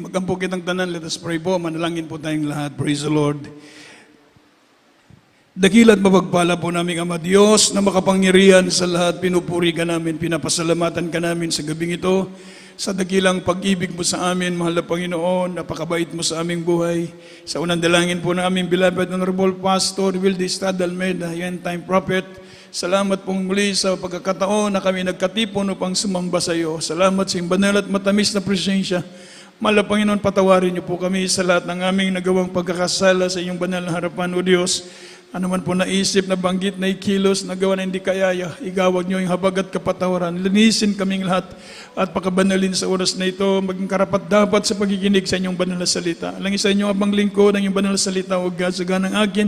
Magampo kitang tanan, let us pray po. Manalangin po tayong lahat. Praise the Lord. Dakila at mapagpala po namin Ama Diyos na makapangyarihan sa lahat. Pinupuri ka namin, pinapasalamatan ka namin sa gabing ito. Sa dakilang pag-ibig mo sa amin, mahal na Panginoon, napakabait mo sa aming buhay. Sa unang dalangin po na aming beloved Honorable Pastor Wildy Estrada Almeida, end time prophet. Salamat pong muli sa pagkakataon na kami nagkatipon upang sumamba sa iyo. Salamat sa iyong banal at matamis na presensya. Mahal na Panginoon, patawarin niyo po kami sa lahat ng aming nagawang pagkakasala sa iyong banal na harapan, O Diyos. Ano man po naisip, na banggit, na ikilos, nagawa na hindi kayaya, igawad niyo yung habag at kapatawaran. Linisin kaming lahat at pakabanalin sa oras na ito, maging karapat dapat sa pagiginig sa inyong banal na salita. Langin sa inyong abang lingkod ng inyong banal na salita, huwag gasagan ng akin.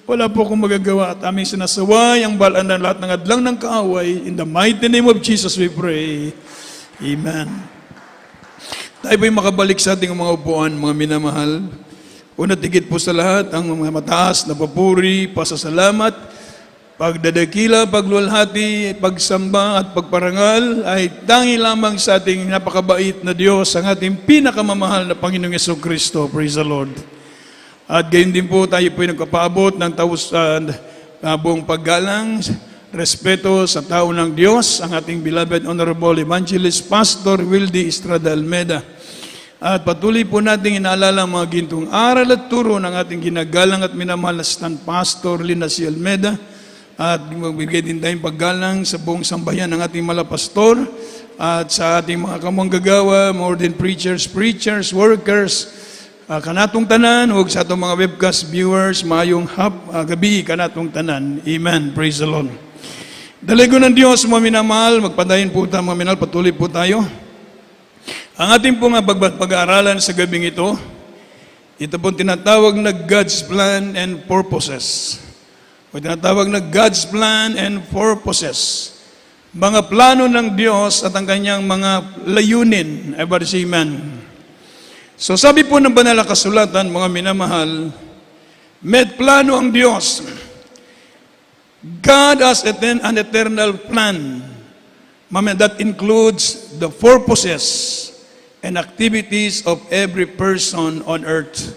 Wala po akong magagawa at aming sinasaway ang balaan ng lahat ng adlang ng kaaway. In the mighty name of Jesus we pray. Amen. Tayo po'y makabalik sa ating mga upuan, mga minamahal. Una tigit po sa lahat, ang mga mataas na papuri, pasasalamat, pagdadakila, pagluwalhati, pagsamba at pagparangal ay tangi lamang sa ating napakabait na Diyos, ang ating pinakamamahal na Panginoong Jesucristo. Praise the Lord. At gayon din po tayo po'y nagpapaabot ng buong paggalang, respeto sa tao ng Diyos, ang ating beloved Honorable Evangelist Pastor Wildy Estrada Almeida. At patuloy po natin inaalala ang mga gintong aral at turo ng ating ginagalang at minamahal na stand Pastor Lina C. Almeida. At magbigay din tayong paggalang sa buong sambayan ng ating malapastor at sa ating mga kamanggagawa, more than preachers, workers, kanatong tanan, huwag sa itong mga webcast viewers, mayong gabi kanatong tanan. Amen. Praise the Lord. Dalago ng Diyos, mga minamahal, magpadayin po tayo, mga minamahal, patuloy po tayo. Ang ating pong pag-aaralan sa gabing ito pong tinatawag na God's Plan and Purposes. O tinatawag na God's Plan and Purposes. Mga plano ng Diyos at ang kanyang mga layunin. Everybody say amen. So sabi po ng banal na kasulatan, mga minamahal, may plano ang Diyos. God has an eternal plan that includes the purposes and activities of every person on earth.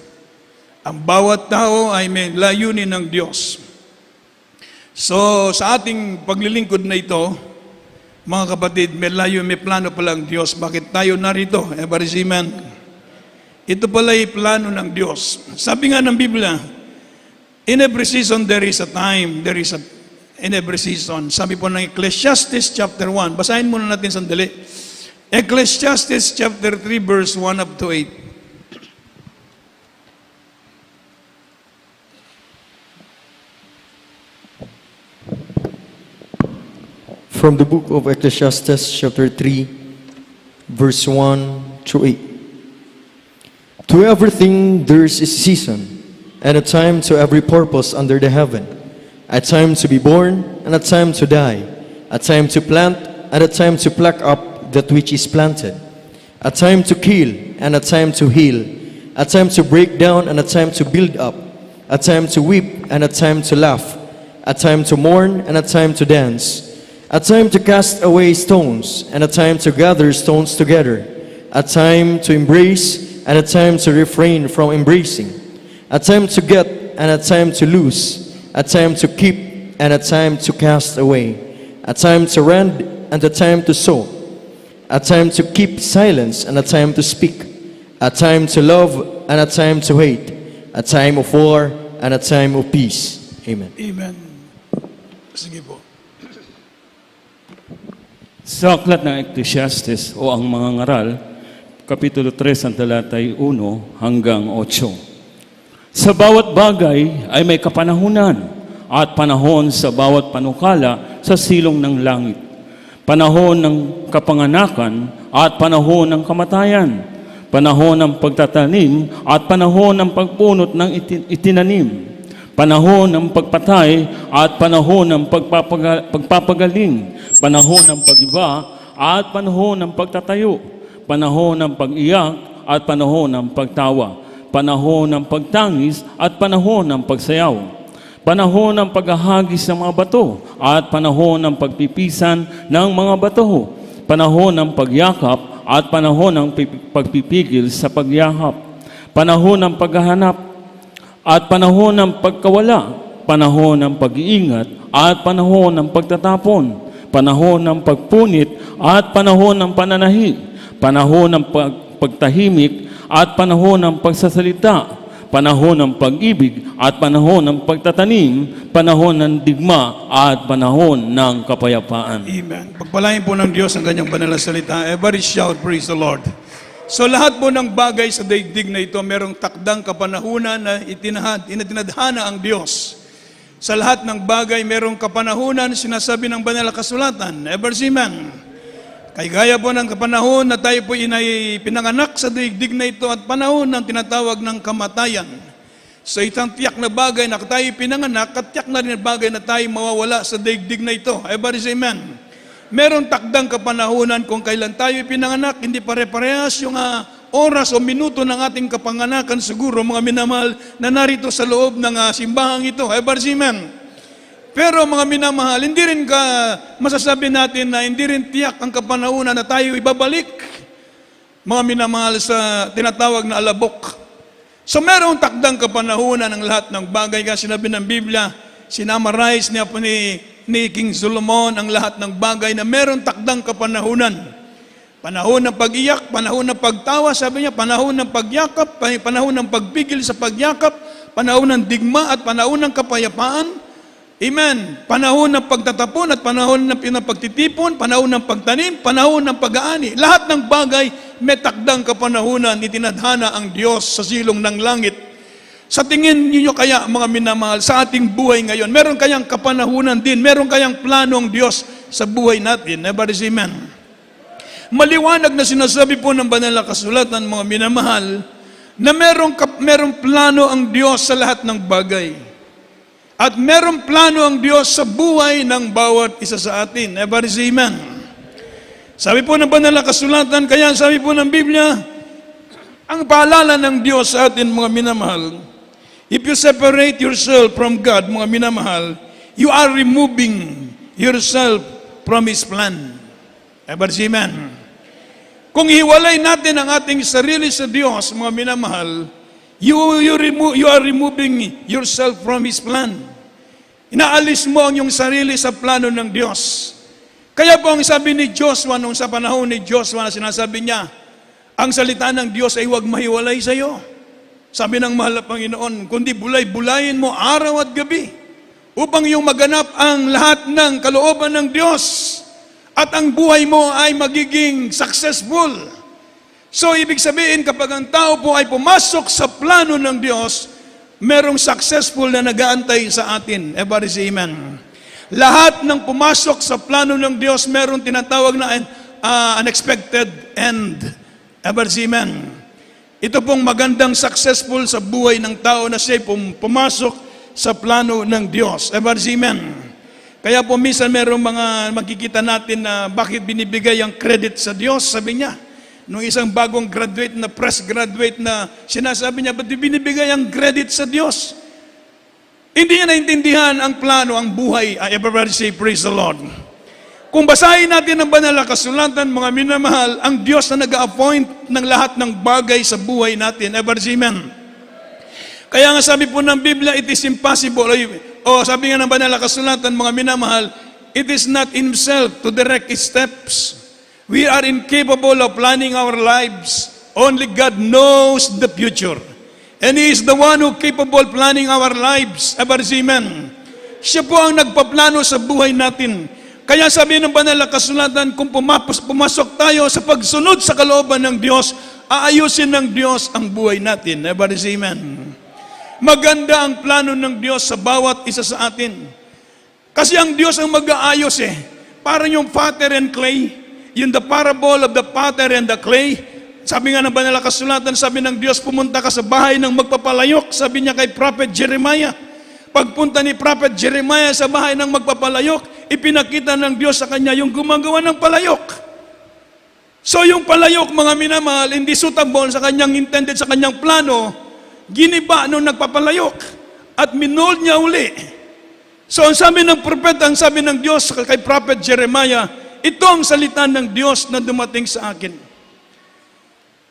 Ang bawat tao ay may layunin ng Diyos. So sa ating paglilingkod na ito, mga kapatid, may plano pala ang Diyos. Bakit tayo narito? Everybody say amen. Ito pala ay plano ng Diyos. Sabi nga ng Biblia, in every season there is a time, in every season. Sabi po ng Ecclesiastes chapter 1. Basahin muna natin sandali. Ecclesiastes chapter 3 verse 1 up to 8. From the book of Ecclesiastes chapter 3 verse 1 to 8. To everything there is a season, and a time to every purpose under the heaven. A time to be born, and a time to die. A time to plant, and a time to pluck up that which is planted. A time to kill, and a time to heal. A time to break down, and a time to build up. A time to weep, and a time to laugh. A time to mourn, and a time to dance. A time to cast away stones, and a time to gather stones together. A time to embrace, and a time to refrain from embracing. A time to get, and a time to lose. A time to keep, and a time to cast away. A time to rend, and a time to sow. A time to keep silence, and a time to speak. A time to love, and a time to hate. A time of war, and a time of peace. Amen. Amen. Sige po. Sa aklat ng Ecclesiastes o ang mga ngaral, Kapitulo 3, ang talatay 1 hanggang 8. Sa bawat bagay ay may kapanahunan at panahon sa bawat panukala sa silong ng langit. Panahon ng kapanganakan at panahon ng kamatayan. Panahon ng pagtatanim at panahon ng pagpunot ng itinanim. Panahon ng pagpatay at panahon ng pagpapagaling. Panahon ng pag-iba at panahon ng pagtatayo. Panahon ng pag-iyak at panahon ng pagtawa. Panahon ng pagtangis at panahon ng pagsayaw. Panahon ng paghahagis ng mga bato at panahon ng pagpipisan ng mga bato. panahon ng pagyakap at panahon ng pagpipigil sa pagyakap, panahon ng paghahanap at panahon ng pagkawala, panahon ng pag-iingat at panahon ng pagtatapon, panahon ng pagpunit at panahon ng pananahi, panahon ng pagtahimik at panahon ng pagsasalita, panahon ng pag-ibig at panahon ng pagtatanim, panahon ng digma at panahon ng kapayapaan. Amen. Pagpalain po ng Diyos ang kanyang banal na salita. Everybody shout, praise the Lord. So lahat po ng bagay sa daigdig na ito, merong takdang kapanahunan na itinadhana ang Diyos. Sa lahat ng bagay, merong kapanahunan, sinasabi ng banal na kasulatan. Everybody, amen. Kay gaya po ng kapanahon na tayo po pinanganak sa daigdig na ito at panahon ng tinatawag ng kamatayan. So itang tiyak na bagay na tayo pinanganak at tiyak na rin bagay na tayo mawawala sa daigdig na ito. Everybody say amen. Meron takdang kapanahunan kung kailan tayo pinanganak, hindi pare-parehas yung oras o minuto ng ating kapanganakan siguro mga minamahal na narito sa loob ng simbahang ito. Everybody say amen. Pero mga minamahal, hindi rin masasabi natin na hindi rin tiyak ang kapanahunan na tayo ibabalik, mga minamahal, sa tinatawag na alabok. So merong takdang kapanahunan ng lahat ng bagay. Kasi sinabi ng Biblia, sinamarize niya po ni King Solomon ang lahat ng bagay na merong takdang kapanahunan. Panahon ng pag-iyak, panahon ng pagtawa, sabi niya, panahon ng pagyakap, panahon ng pagpigil sa pagyakap, panahon ng digma at panahon ng kapayapaan. Amen. Panahon ng pagtatapon at panahon ng pinapagtitipon, panahon ng pagtanim, panahon ng pag-aani. Lahat ng bagay may takdang kapanahunan, itinadhana ang Diyos sa silong ng langit. Sa tingin niyo kaya, mga minamahal, sa ating buhay ngayon, meron kayang kapanahunan din, meron kayang plano ang Diyos sa buhay natin. Everybody say amen. Maliwanag na sinasabi po ng banal na kasulatan, mga minamahal, na merong plano ang Diyos sa lahat ng bagay. At merong plano ang Diyos sa buhay ng bawat isa sa atin. Everybody say amen. Sabi po ng banal na kasulatan, kaya sabi po ng Biblia, ang paalala ng Diyos sa atin, mga minamahal, if you separate yourself from God, mga minamahal, you are removing yourself from His plan. Everybody say amen. Kung hiwalay natin ang ating sarili sa Diyos, mga minamahal, you are removing yourself from His plan. Inaalis mo ang iyong sarili sa plano ng Diyos. Kaya po ang sabi ni Joshua nung sa panahon ni Joshua na sinasabi niya, ang salita ng Diyos ay huwag mahiwalay sa iyo. Sabi ng mahal na Panginoon, kundi bulay-bulayin mo araw at gabi upang iyong maganap ang lahat ng kalooban ng Diyos at ang buhay mo ay magiging successful. So, ibig sabihin, kapag ang tao po ay pumasok sa plano ng Diyos, merong successful na nag-aantay sa atin. Everybody say amen. Lahat ng pumasok sa plano ng Diyos, merong tinatawag na unexpected end. Everybody say amen. Ito pong magandang successful sa buhay ng tao na siya pumasok sa plano ng Diyos. Everybody say amen. Kaya po minsan merong mga makikita natin na bakit binibigay ang credit sa Diyos, sabi niya. Nung isang bagong graduate na fresh graduate na sinasabi niya, ba't binibigay ang credit sa Diyos? Hindi niya naintindihan ang plano, ang buhay. Everybody say, praise the Lord. Kung basahin natin ang banal na kasulatan, mga minamahal, ang Diyos na nag-a-appoint ng lahat ng bagay sa buhay natin. Everybody say, amen. Kaya nga sabi po ng Biblia, it is impossible. Sabi nga ng banal na kasulatan, mga minamahal, it is not Himself to direct His steps. We are incapable of planning our lives. Only God knows the future. And He is the one who capable planning our lives. Everybody say amen. Siya po ang nagpaplano sa buhay natin. Kaya sabi ng banal na kasulatan, kung pumasok tayo sa pagsunod sa kalooban ng Diyos, aayusin ng Diyos ang buhay natin. Everybody say amen. Maganda ang plano ng Diyos sa bawat isa sa atin. Kasi ang Diyos ang mag-aayos Parang yung potter and clay. Yung the parable of the potter and the clay. Sabi nga ng banal na kasulatan, sabi ng Diyos, pumunta ka sa bahay ng magpapalayok. Sabi niya kay Prophet Jeremiah. Pagpunta ni Prophet Jeremiah sa bahay ng magpapalayok, ipinakita ng Diyos sa kanya yung gumagawa ng palayok. So yung palayok, mga minamahal, hindi suitable sa kanyang intended, sa kanyang plano, giniba nung nagpapalayok at minold niya uli. So ang sabi ng propeta, ang sabi ng Diyos kay Prophet Jeremiah, ito ang salita ng Diyos na dumating sa akin.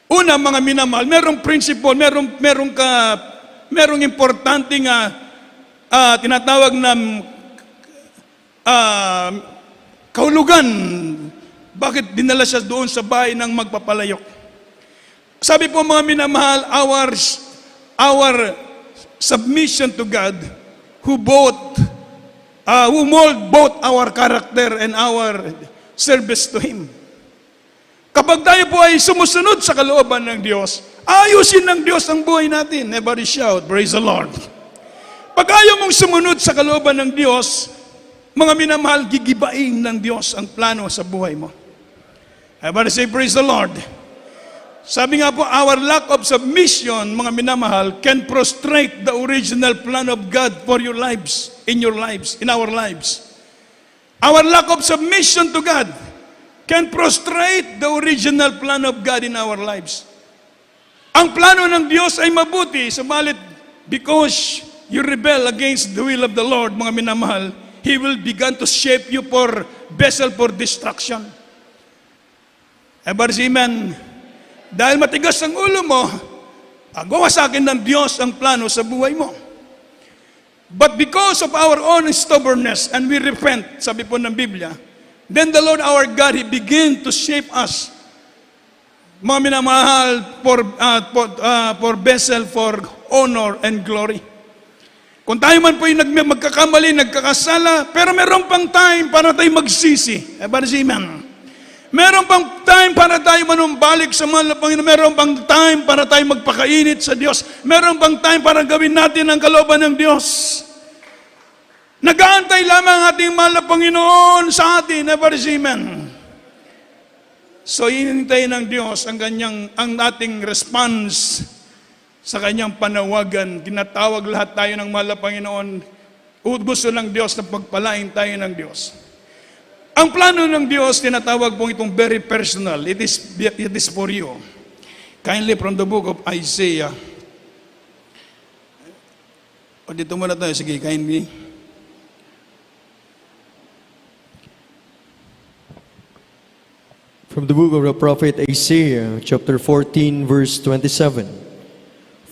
Una, mga minamahal, merong principle, merong importante nga tinatawag na kahulugan. Bakit dinala siya doon sa bahay ng magpapalayok? Sabi po mga minamahal, our submission to God, who mold both our character and our service to Him. Kapag tayo po ay sumusunod sa kalooban ng Diyos, ayusin ng Diyos ang buhay natin. Everybody shout, praise the Lord. Pag ayaw mong sumunod sa kalooban ng Diyos, mga minamahal, gigibain ng Diyos ang plano sa buhay mo. Everybody say, praise the Lord. Sabi nga po, our lack of submission, mga minamahal, can prostrate the original plan of God for your lives, in our lives. Our lack of submission to God can prostrate the original plan of God in our lives. Ang plano ng Diyos ay mabuti, subalit because you rebel against the will of the Lord, mga minamahal, He will begin to shape you for vessel for destruction. Everybody say amen. Dahil matigas ang ulo mo, gawa sa akin ng Diyos ang plano sa buhay mo. But because of our own stubbornness and we repent, sabi po ng Biblia, then the Lord our God, He begin to shape us, mga minamahal, for vessel, for honor and glory. Kung tayo man po yung magkakamali, nagkakasala, pero meron pang time para tayo magsisi. Everybody say amen. Meron pang time para tayo manumbalik sa mahal na Panginoon. Meron pang time para tayo magpakainit sa Diyos. Meron pang time para gawin natin ang kalooban ng Diyos. Nag-aantay lamang ang ating mahal na Panginoon sa atin. Everybody say amen. So, hinintay ng Diyos ang ating response sa kanyang panawagan. Tinatawag lahat tayo ng mahal na Panginoon. Gusto ng Diyos na pagpalain tayo ng Diyos. Ang plano ng Diyos, tinatawag pong itong very personal. It is for you. Kindly from the book of Isaiah. O dito muna tayo. Sige, kindly. From the book of the prophet Isaiah, chapter 14, verse 27.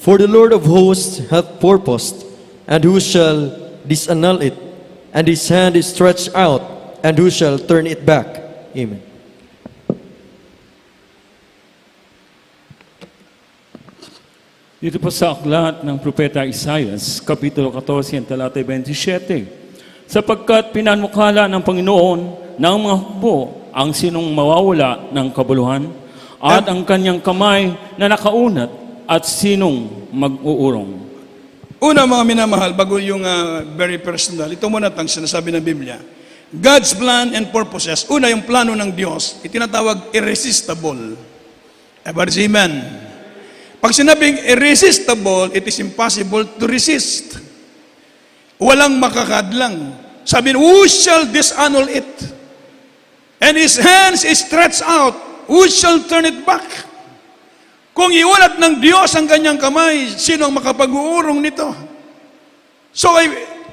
For the Lord of hosts hath purposed, and who shall disannul it? And his hand is stretched out, and who shall turn it back? Amen. Dito po sa aklat ng Propeta Isaias, Kapitulo 14, talata 27. Sapagkat pinanukala ng Panginoon ng mga hukbo ang sinong mawawala ng kabuluhan, at ang kanyang kamay na nakaunat, at sinong mag-uurong. Una, mga minamahal, bago yung very personal, ito muna ang sinasabi ng Biblia. God's plan and purposes. Una, yung plano ng Diyos, itinatawag irresistible. Everybody say amen. Pag sinabing irresistible, it is impossible to resist. Walang makakadlang. Sabi, who shall disannul it? And his hands is stretched out. Who shall turn it back? Kung iulat ng Diyos ang kanyang kamay, sino ang makapag-uurong nito? So,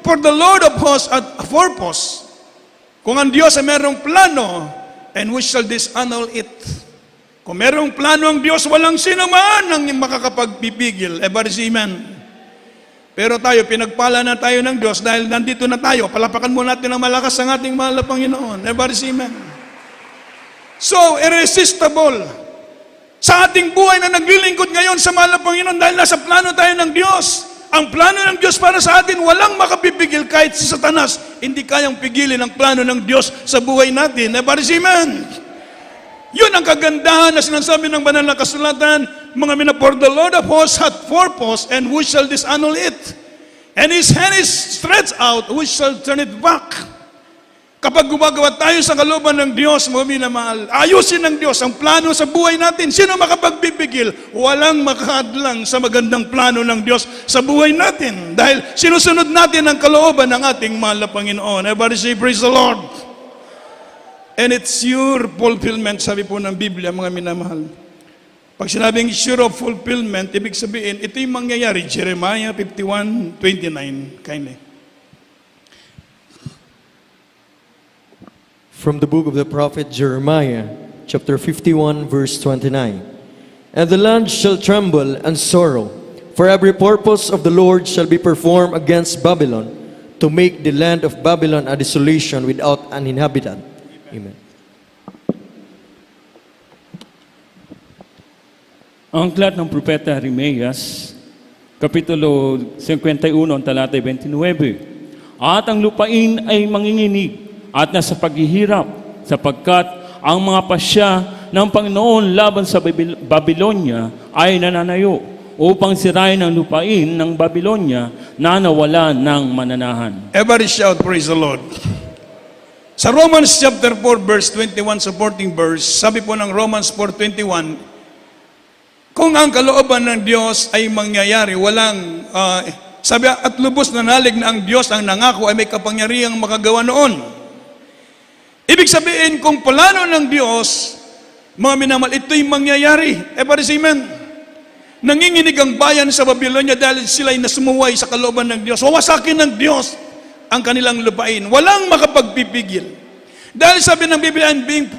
for the Lord of hosts at purpose, kung ang Diyos ay merong plano, and we shall disannul it. Kung merong plano ang Diyos, walang sino man ang makakapagpipigil. Everybody say amen. Pero tayo, pinagpala na tayo ng Diyos dahil nandito na tayo. Palapakan mo natin ang malakas ang ating mahal na Panginoon. Everybody say amen. So, irresistible. Sa ating buhay na naglilingkod ngayon sa mahal na Panginoon dahil nasa plano tayo ng Diyos. Ang plano ng Diyos para sa atin, walang makapipigil kahit si Satanas. Hindi kayang pigilin ang plano ng Diyos sa buhay natin. Everybody say amen. Yun ang kagandahan na sinasabi ng banal na kasulatan, mga for the Lord of hosts hath purpose, and who shall disannul it? And his hand is stretched out, who shall turn it back? Kapag gumagawa tayo sa kalooban ng Diyos, mga minamahal, ayusin ng Diyos ang plano sa buhay natin. Sino makapagbibigil? Walang makahadlang sa magandang plano ng Diyos sa buhay natin. Dahil sinusunod natin ang kalooban ng ating mahal na Panginoon. Everybody say, praise the Lord. And it's your fulfillment, sabi po ng Biblia, mga minamahal. Pag sinabing sure of fulfillment, ibig sabihin, ito yung mangyayari. Jeremiah 51:29. Kindly. From the book of the prophet Jeremiah, chapter 51, verse 29. And the land shall tremble and sorrow, for every purpose of the Lord shall be performed against Babylon, to make the land of Babylon a desolation without an inhabitant. Amen. Ang aklat ng propeta Jeremias, kapitulo 51, talatay 29. At ang lupain ay manginginig at nasa paghihirap, sapagkat ang mga pasya ng Panginoon laban sa Babylonia ay nananayo upang sirain ang lupain ng Babylonia na nawala ng mananahan. Everybody shout, praise the Lord. Sa Romans chapter 4, verse 21, supporting verse, sabi po ng Romans 4:21, kung ang kalooban ng Diyos ay mangyayari, walang, sabi, at lubos na nalig na ang Diyos ang nangako ay may kapangyarihang makagawa noon. Ibig sabihin, kung plano ng Diyos, mga minamahal, ito'y mangyayari. Everybody say amen. Nanginginig ang bayan sa Babylonia dahil sila'y nasumuway sa kalooban ng Diyos. Wawasakin ng Diyos ang kanilang lupain. Walang makapagpipigil. Dahil sabi ng Biblia, I'm being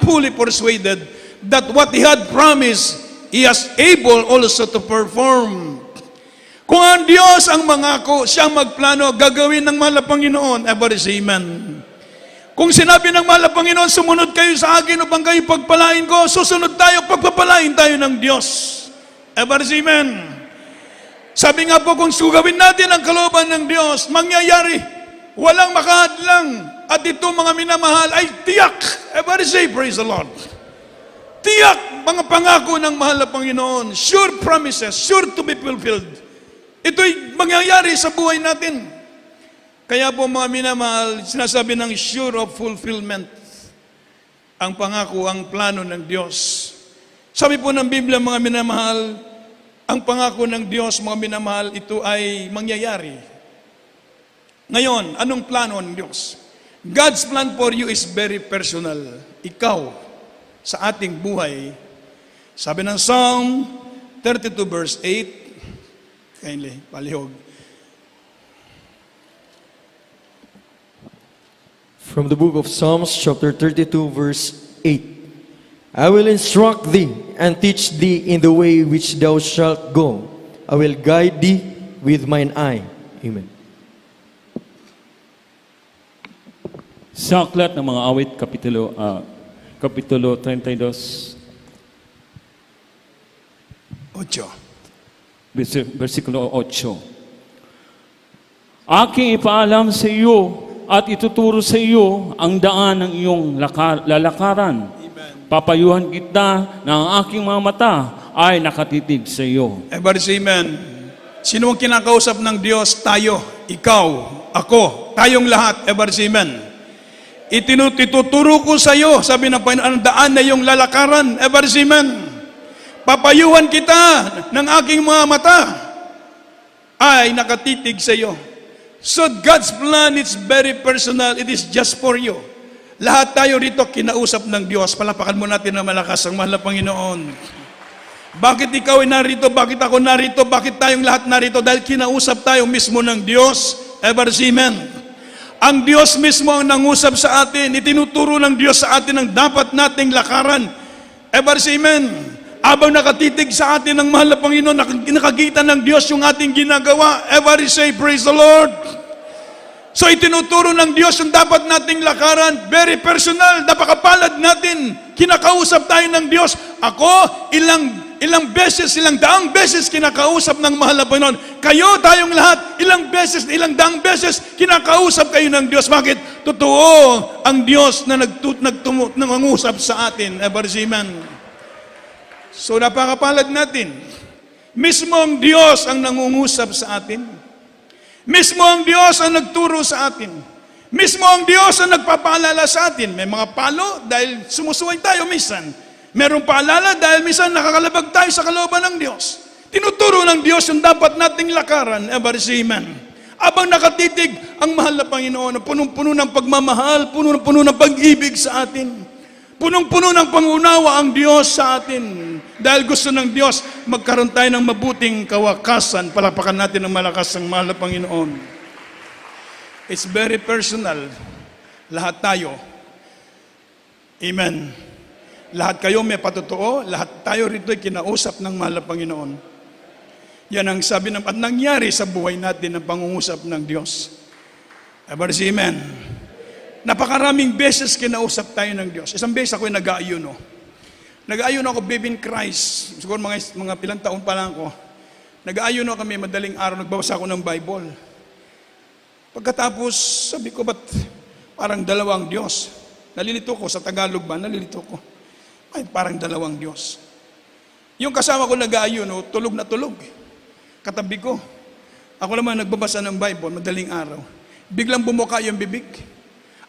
fully persuaded that what He had promised, He is able also to perform. Kung ang Diyos ang mangako, siya magplano, gagawin ng mahal na Panginoon. Everybody say amen. Kung sinabi ng mahal na Panginoon, sumunod kayo sa akin upang kayo pagpalain ko, susunod tayo, pagpapalain tayo ng Diyos. Everybody say amen. Sabi nga po, kung sugawin natin ang kalooban ng Diyos, mangyayari. Walang makahadlang. At ito, mga minamahal, ay tiyak. Everybody say, praise the Lord. Tiyak, mga pangako ng mahal na Panginoon. Sure promises, sure to be fulfilled. Ito'y mangyayari sa buhay natin. Kaya po, mga minamahal, sinasabi ng sure of fulfillment. Ang pangako, ang plano ng Diyos. Sabi po ng Biblia, mga minamahal, ang pangako ng Diyos, mga minamahal, ito ay mangyayari. Ngayon, anong plano ng Diyos? God's plan for you is very personal. Ikaw, sa ating buhay, sabi ng Psalm 32 verse 8, kindly, palihog. From the book of Psalms, chapter 32, verse 8. I will instruct thee and teach thee in the way which thou shalt go. I will guide thee with mine eye. Amen. Sa aklat ng mga awit, kapitulo 32, 8. versikulo 8. Aking ipaalam sa iyo at ituturo sa iyo ang daan ng iyong lalakaran. Papayuhan kita na ang aking mga mata ay nakatitig sa iyo. Everybody say amen. Sino ang kinakausap ng Diyos? Tayo, ikaw, ako, tayong lahat. Everybody say amen. Ituturo ko sa iyo, sabi ng Panginoon, ang daan na iyong lalakaran. Everybody say amen. Papayuhan kita ng aking mga mata ay nakatitig sa iyo. So God's plan is very personal. It is just for you. Lahat tayo rito kinausap ng Diyos. Palapakan mo natin na malakas ang mahal na Panginoon. Bakit ikaw ay narito? Bakit ako narito? Bakit tayong lahat narito? Dahil kinausap tayo mismo ng Diyos. Ever see amen? Ang Diyos mismo ang nangusap sa atin. Itinuturo ng Diyos sa atin ang dapat nating lakaran. Ever see amen? Abang nakatitig sa atin ng mahal na Panginoon, nakakita ng Diyos yung ating ginagawa. Everybody say, praise the Lord. So itinuturo ng Diyos yung dapat nating lakaran, very personal, napakapalad natin. Kinakausap tayo ng Diyos. Ako, ilang daang beses kinakausap ng mahal na Panginoon. Kayo, tayong lahat, ilang daang beses kinakausap kayo ng Diyos. Bakit? Totoo ang Diyos na nangungusap sa atin. Everybody say amen. So napakapalad natin. Mismo ang Diyos ang nangungusap sa atin. Mismo ang Diyos ang nagturo sa atin. Mismo ang Diyos ang nagpapaalala sa atin. May mga palo dahil sumusuway tayo minsan. Merong paalala dahil minsan nakakalabag tayo sa kalooban ng Diyos. Tinuturo ng Diyos yung dapat nating lakaran. Everybody say amen. Abang nakatitig ang mahal na Panginoon, punong-puno ng pagmamahal, punong-puno ng pag-ibig sa atin. Punong-puno ng pangunawa ang Diyos sa atin. Dahil gusto ng Diyos, magkaroon tayo ng mabuting kawakasan. Palapakan natin ng malakas ang mahal na Panginoon. It's very personal. Lahat tayo Amen. Lahat kayo may patotoo, lahat tayo rito ay kinausap ng mahal na Panginoon. Yan ang sabi at nangyari sa buhay natin ng pangungusap ng Diyos. Everybody say amen. Napakaraming beses kinausap tayo ng Diyos. Isang beses ako ay nag-aayuno. Nag-aayuno ako, baby in Christ. Siguro mga pilang taon pa lang ako. Nag-aayuno kami, madaling araw, nagbabasa ako ng Bible. Pagkatapos, sabi ko, ba't parang dalawang Diyos? Nalilito ko, sa Tagalog ba? Nalilito ko. Ay, parang dalawang Diyos. Yung kasama ko nag-aayuno, tulog na tulog. Katabi ko. Ako naman nagbabasa ng Bible, madaling araw. Biglang bumuka yung bibig.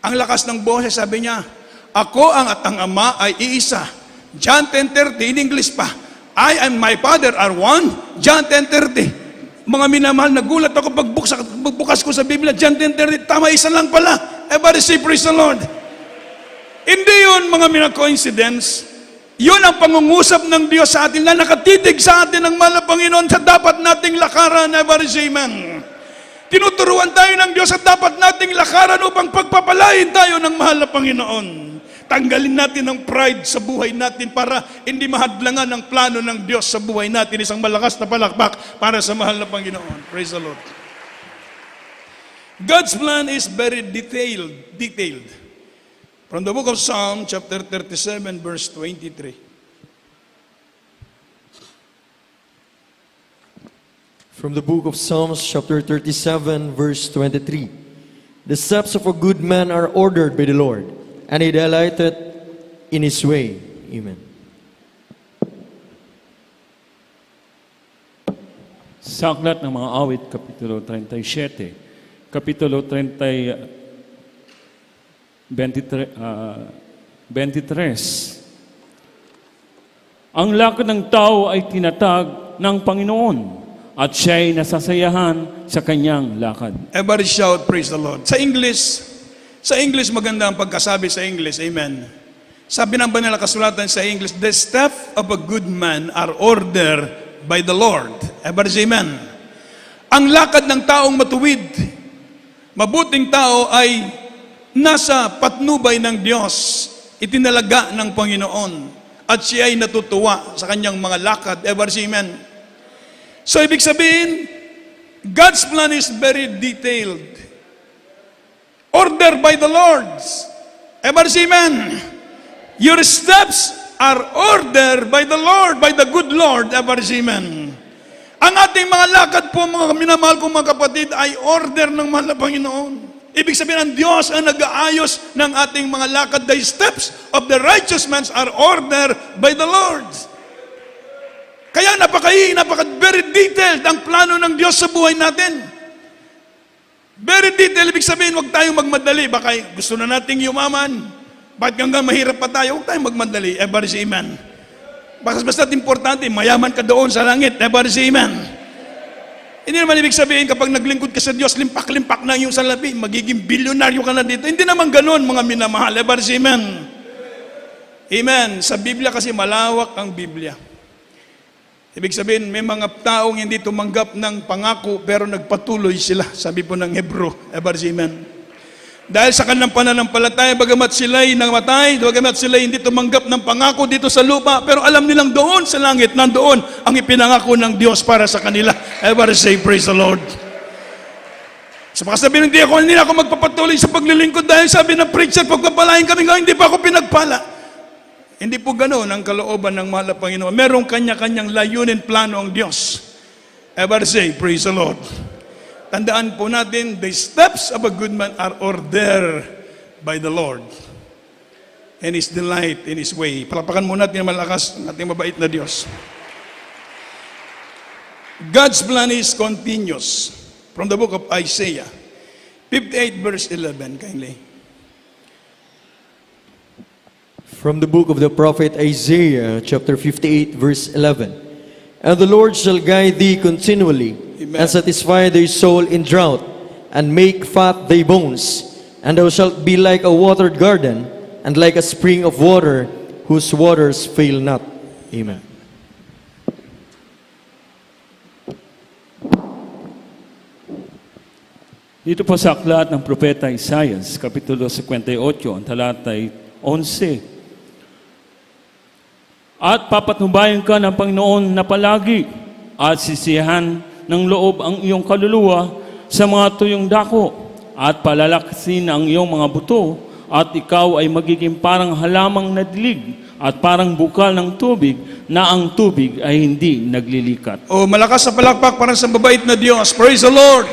Ang lakas ng boses, sabi niya, ako at ang Ama ay iisa. John 10:30, in English pa. I and my Father are one. John 10:30. Mga minamahal, nagulat ako pagbukas ko sa Biblia. John 10:30, tama, isa lang pala. Everybody say, praise the Lord. Hindi yun mga coincidence. Yun ang pangungusap ng Diyos sa atin na nakatitig sa atin ng mahal na Panginoon sa dapat nating lakaran. Everybody say amen. Tinuturuan tayo ng Diyos at dapat nating lakaran upang pagpapalain tayo ng mahal na Panginoon. Tanggalin natin ang pride sa buhay natin para hindi mahadlangan ang plano ng Diyos sa buhay natin. Isang malakas na palakpak para sa mahal na Panginoon. Praise the Lord. God's plan is very detailed. From the book of Psalm, chapter 37, verse 23. From the book of Psalms, chapter 37, verse 23. The steps of a good man are ordered by the Lord, and he delighteth in his way. Amen. Sa aklat ng mga awit, Kapitulo 37, Kapitulo 23, ang lakad ng tao ay tinatag ng Panginoon at siya'y nasasayahan sa kanyang lakad. Everybody shout, praise the Lord. Sa English maganda ang pagkasabi sa English. Amen. Sabi ng banal na kasulatan sa English, the steps of a good man are ordered by the Lord. Everybody say amen. Ang lakad ng taong matuwid, mabuting tao ay nasa patnubay ng Diyos, itinalaga ng Panginoon, at siya ay natutuwa sa kanyang mga lakad. Ever say amen? So, ibig sabihin, God's plan is very detailed. Ordered by the Lord. Ever say amen? Your steps are ordered by the Lord, by the good Lord. Ever say amen? Ang ating mga lakad po, mga minamahal kong mga kapatid, ay order ng mahal na Panginoon. Ibig sabihin, ang Diyos ang nag-aayos ng ating mga lakad. The steps of the righteous man are ordered by the Lord. Kaya very detailed ang plano ng Diyos sa buhay natin. Very detailed, ibig sabihin, huwag tayong magmadali. Baka gusto na nating yumaman. Bakit hanggang mahirap pa tayo? Huwag tayong magmadali. Everybody say amen. Basta't importante, mayaman ka doon sa langit. Everybody say amen. Hindi naman ibig sabihin kapag naglingkod ka sa Diyos, limpak-limpak na yung salapi, magiging bilyonaryo ka na dito. Hindi naman ganun, mga minamahal. Ever say amen? Amen. Sa Biblia kasi malawak ang Biblia. Ibig sabihin, may mga taong hindi tumanggap ng pangako pero nagpatuloy sila. Sabi po ng Hebrew. Ever say amen? Dahil sa kanilang pananampalataya, bagamat sila'y namatay, bagamat sila'y hindi tumanggap ng pangako dito sa lupa, pero alam nilang doon sa langit, nandoon ang ipinangako ng Diyos para sa kanila. Ever say, praise the Lord. So baka sabihin, hindi na ako magpapatuloy sa paglilingkod dahil sabi ng preacher, pagpapalain kami ngayon, hindi pa ako pinagpala. Hindi po ganoon ang kalooban ng mahal na Panginoon. Merong kanya-kanyang layunin, plano ang Diyos. Ever say, praise the Lord. Tandaan po natin, the steps of a good man are ordered by the Lord. And His delight in His way. Palapakan mo natin ang malakas ng ating mabait na Diyos. God's plan is continuous. From the book of Isaiah, 58 verse 11, kindly. From the book of the prophet Isaiah, chapter 58, verse 11. And the Lord shall guide thee continually, Amen. and satisfy thy soul in drought, and make fat thy bones. And thou shalt be like a watered garden, and like a spring of water, whose waters fail not. Amen. Dito po sa aklat ng Propeta Isaiah, Kapitulo 58, ang talatay 11 At papatnubayan ka ng Panginoon na palagi at sisiyahan ng loob ang iyong kaluluwa sa mga tuyong dako at palalakasin ang iyong mga buto at ikaw ay magiging parang halamang na dilig at parang bukal ng tubig na ang tubig ay hindi naglilikat. O malakas sa palakpak para sa mabait na Diyos. Praise the Lord!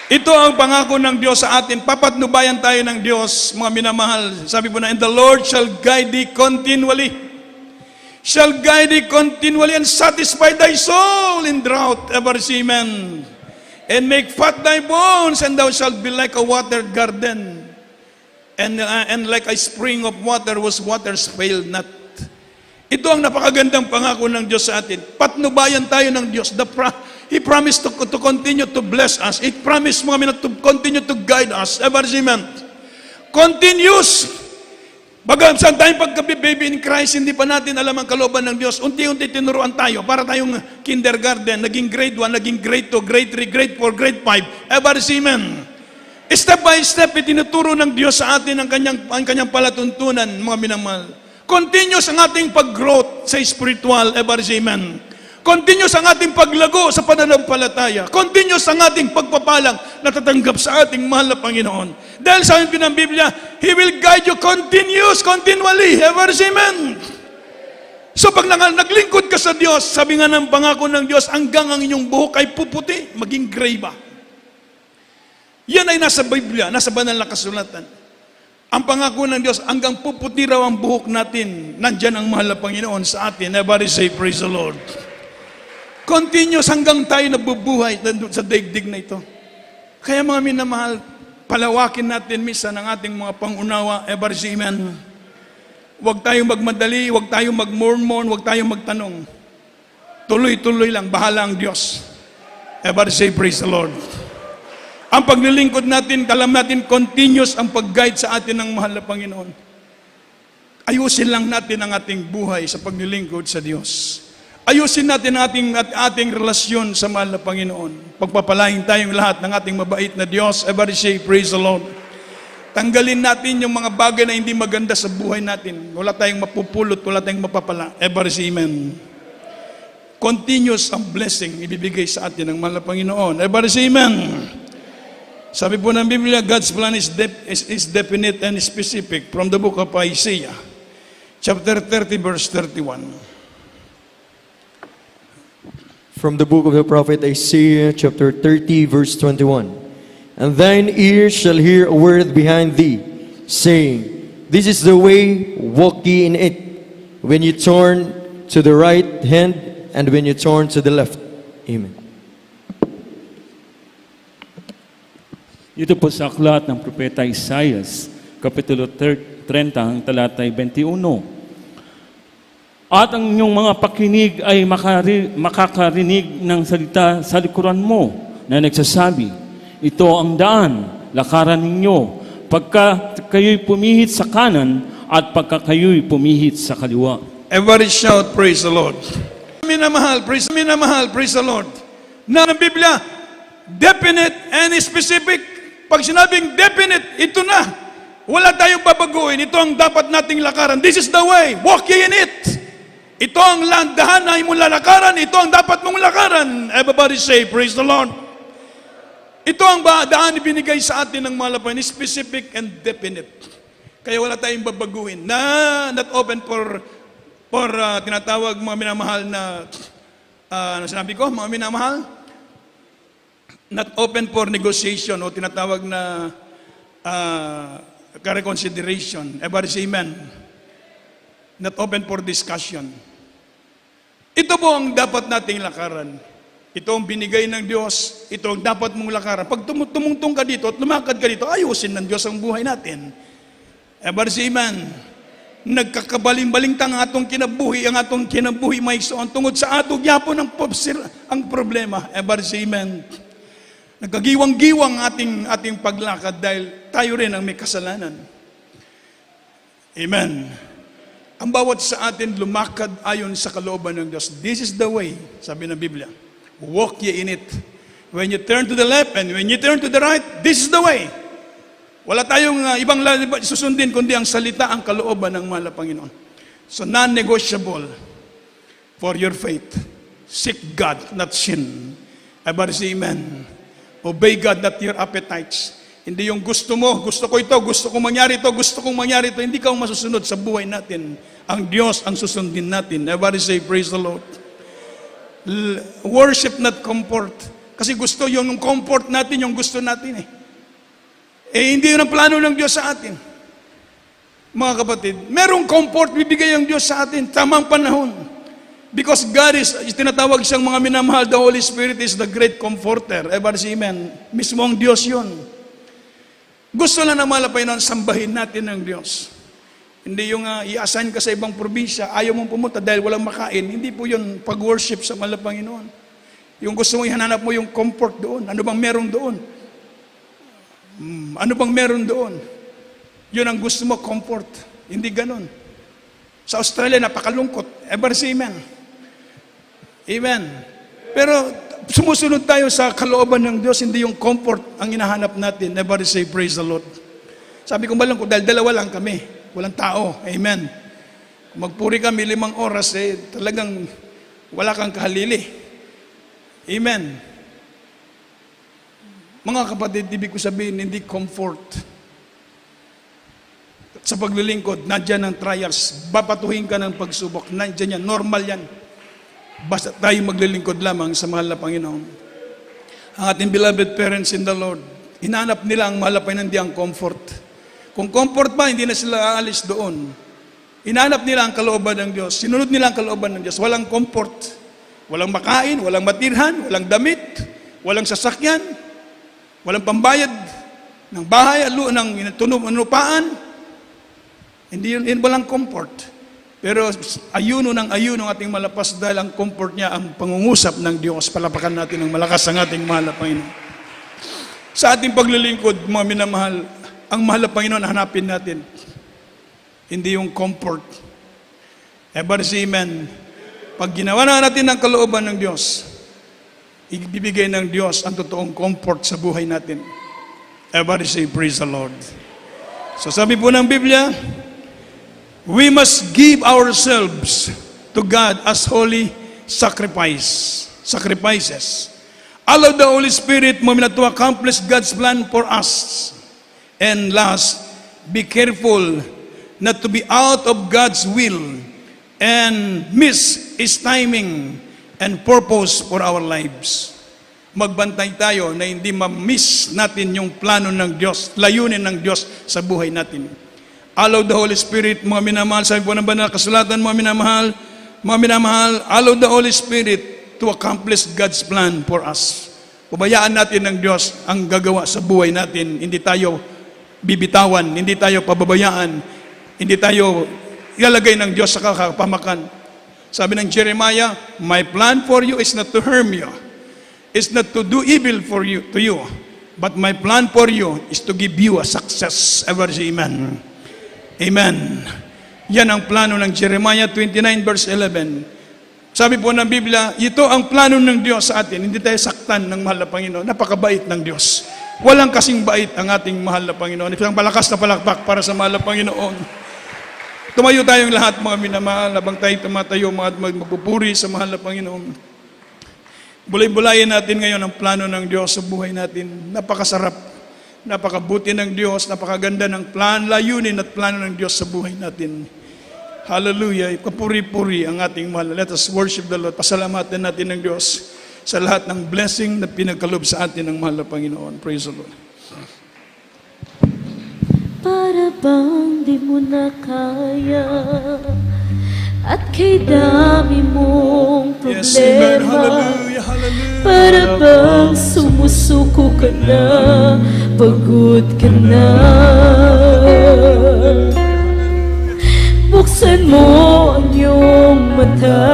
Ito ang pangako ng Diyos sa atin. Papatnubayan tayo ng Diyos, mga minamahal. Sabi po na, and the Lord shall guide thee continually. Shall guide thee continually and satisfy thy soul in drought, ever seamen. And make fat thy bones, and thou shalt be like a watered garden. And like a spring of water whose waters fail not. Ito ang napakagandang pangako ng Diyos sa atin. Patnubayan tayo ng Diyos. He promised to continue to bless us. He promised to continue to guide us. Ever seamen. Continuous. Baga, saan tayong pagka-baby in Christ, hindi pa natin alam ang kalooban ng Diyos. Unti-unti tinuruan tayo. Para tayong kindergarten, naging grade 1, naging grade 2, grade 3, grade 4, grade 5. Ever seamen. Step by step, itinuturo ng Diyos sa atin ang kanyang palatuntunan, mga minamahal. Continuous ang ating pag-growth sa spiritual, ever seamen. Continuous ang ating paglago sa pananampalataya. Continuous ang ating pagpapalang natatanggap sa ating mahal na Panginoon. Dahil sa akin ng Biblia, He will guide you continually, ever seamen. So pag naglingkod ka sa Diyos, sabi nga ng pangako ng Diyos, hanggang ang inyong buhok ay puputi, maging gray ba? Yan ay nasa Biblia, nasa banal na kasulatan. Ang pangako ng Diyos, hanggang puputi raw ang buhok natin, nandyan ang mahal na Panginoon sa atin. Everybody say, praise the Lord. Continuous hanggang tayo nabubuhay sa daigdig na ito. Kaya mga minamahal, palawakin natin minsan ang ating mga pangunawa, ever seamen. Huwag tayong magmadali, huwag tayong magmurmon, huwag tayong magtanong. Tuloy-tuloy lang, bahala ang Diyos. Ever say, praise the Lord. Ang paglilingkod natin, alam natin, continuous ang pag-guide sa atin ng mahal na Panginoon. Ayusin lang natin ang ating buhay sa paglilingkod sa Diyos. Ayusin natin ating relasyon sa mahal na Panginoon. Pagpapalain tayong lahat ng ating mabait na Diyos. Everybody say, praise the Lord. Tanggalin natin yung mga bagay na hindi maganda sa buhay natin. Wala tayong mapupulot, wala tayong mapapala. Everybody say, amen. Continuous ang blessing ibibigay sa atin ng mahal na Panginoon. Everybody say, amen. Sabi po ng Biblia, God's plan is definite and specific from the book of Isaiah, chapter 30, verse 31. From the book of the prophet Isaiah, chapter 30, verse 21. And thine ears shall hear a word behind thee, saying, This is the way, walk ye in it, when you turn to the right hand, and when you turn to the left. Amen. Ito po sa aklat ng Propeta Isaiah, Kapitulo 30, ang talatay 21. At ang inyong mga pakinig ay makakarinig ng salita sa likuran mo na nagsasabi, ito ang daan, lakaran ninyo, pagka kayo'y pumihit sa kanan at pagka kayo'y pumihit sa kaliwa. Everybody shout, praise the Lord. Minamahal, praise the Lord. Na ng Biblia, definite and specific. Pag sinabing definite, ito na. Wala tayong babaguhin. Ito ang dapat nating lakaran. This is the way. Walk ye in it. Ito ang landahan na imong lalakaran. Ito ang dapat mong lakaran. Everybody say, praise the Lord. Ito ang daan ibinigay sa atin ng mga lapan, specific and definite. Kaya wala tayong babaguhin. Not open for tinatawag mga minamahal na, ano sinabi ko, mga minamahal? Not open for negotiation o tinatawag na reconsideration. Everybody say amen. Not open for discussion. Ito po ang dapat nating lakaran. Ito ang binigay ng Diyos. Ito ang dapat mong lakaran. Pag tumungtong ka dito at lumakad ka dito, ayusin ng Diyos ang buhay natin. Everybody say amen. Nagkakabaling-balingtang ang atong kinabuhi maigsoon tungod sa atong yapon ang problema. Everybody say amen. Nagkagiwang-giwang ating paglakad dahil tayo rin ang may kasalanan. Amen. Ang bawat sa atin lumakad ayon sa kalooban ng Diyos. This is the way, sabi ng Biblia. Walk ye in it. When you turn to the left and when you turn to the right, this is the way. Wala tayong ibang susundin kundi ang salita, ang kalooban ng mahal na Panginoon. So non-negotiable for your faith. Seek God, not sin. Everybody say amen. Obey God, not your appetites. Hindi yung gusto mo, gusto ko ito, gusto kong mangyari ito, gusto kong mangyari ito. Hindi ka masusunod sa buhay natin. Ang Diyos ang susundin natin. Everybody say, praise the Lord. Worship, not comfort. Kasi gusto yung comfort natin, yung gusto natin eh. Hindi yun ang plano ng Diyos sa atin. Mga kapatid, merong comfort bibigay ang Diyos sa atin, tamang panahon. Because God is tinatawag siyang mga minamahal, the Holy Spirit is the great comforter. Everybody say amen. Mismo ang Diyos yun. Gusto lang na Panginoon, sambahin natin ng Diyos. Hindi yung i-assign ka sa ibang probinsya, ayaw mong pumunta dahil walang makain. Hindi po yun pag-worship sa mahal na Panginoon. Yung gusto mong ihanap mo yung comfort doon. Ano bang meron doon? Ano bang meron doon? Yun ang gusto mo, comfort. Hindi ganon. Sa Australia, napakalungkot. Everybody say amen. Amen. Pero sumusunod tayo sa kalooban ng Diyos, hindi yung comfort ang hinahanap natin. Everybody say praise the Lord. Sabi ko malungkot dahil dalawa lang kami. Walang tao. Amen. Kung magpuri kami 5 oras, talagang wala kang kahalili. Amen. Mga kapatid, ibig ko sabihin, hindi comfort. Sa paglilingkod, nandiyan ang trials. Babatuhin ka ng pagsubok. Nandiyan yan. Normal yan. Basta tayo maglilingkod lamang sa mahal na Panginoon. Ang ating beloved parents in the Lord, hinanap nila ang mahal na Panginoon, hindi ang comfort. Kung comfort pa, hindi na sila aalis doon. Hinanap nila ang kalooban ng Diyos. Sinunod nila ang kalooban ng Diyos. Walang comfort. Walang makain, walang matirhan, walang damit, walang sasakyan, walang pambayad ng bahay, ng tunupaan. Hindi yun, walang comfort. Pero ayuno ng ayuno ng ating malapas dahil ang comfort niya, ang pangungusap ng Diyos. Palapakan natin ng malakas ang ating mahal na Panginoon. Sa ating paglilingkod, mga minamahal, ang mahal na Panginoon hanapin natin. Hindi yung comfort. Everybody say amen. Pag ginawa na natin ang kalooban ng Diyos, ibibigay ng Diyos ang totoong comfort sa buhay natin. Everybody say praise the Lord. So sabi po ng Biblia, we must give ourselves to God as holy sacrifices. Allow the Holy Spirit to accomplish God's plan for us. And last, be careful not to be out of God's will and miss His timing and purpose for our lives. Magbantay tayo na hindi ma-miss natin yung plano ng Diyos, layunin ng Diyos sa buhay natin. Allow the Holy Spirit, mga minamahal, sabi po ng banal kasulatan, mga minamahal, allow the Holy Spirit to accomplish God's plan for us. Pabayaan natin ng Diyos ang gagawa sa buhay natin. Hindi tayo bibitawan, hindi tayo pababayaan, hindi tayo ilalagay ng Diyos sa kapamakan. Sabi ng Jeremiah, my plan for you is not to harm you, is not to do evil to you, but my plan for you is to give you a success. Ever say amen. Amen. Yan ang plano ng Jeremiah 29 verse 11. Sabi po ng Biblia, ito ang plano ng Diyos sa atin. Hindi tayo saktan ng mahal na Panginoon. Napakabait ng Diyos. Walang kasing bait ang ating mahal na Panginoon. Isang malakas na palakpak para sa mahal na Panginoon. Tumayo tayong lahat, mga minamahal, habang tayo tumatayo, magpupuri sa mahal na Panginoon. Bulay-bulayin natin ngayon ang plano ng Diyos sa buhay natin. Napakasarap, napakabuti ng Diyos, napakaganda ng layunin at plano ng Diyos sa buhay natin. Hallelujah. Kapuri-puri ang ating mahal. Let us worship the Lord. Pasalamatan natin ng Diyos sa lahat ng blessing na pinagkalob sa atin ng mahal na Panginoon. Praise the Lord. Para bang di mo na kaya at kay dami mong problema, Yes, amen. Hallelujah, hallelujah. para bang sumusuko ka na, pagod ka na. Buksan mo ang iyong mata,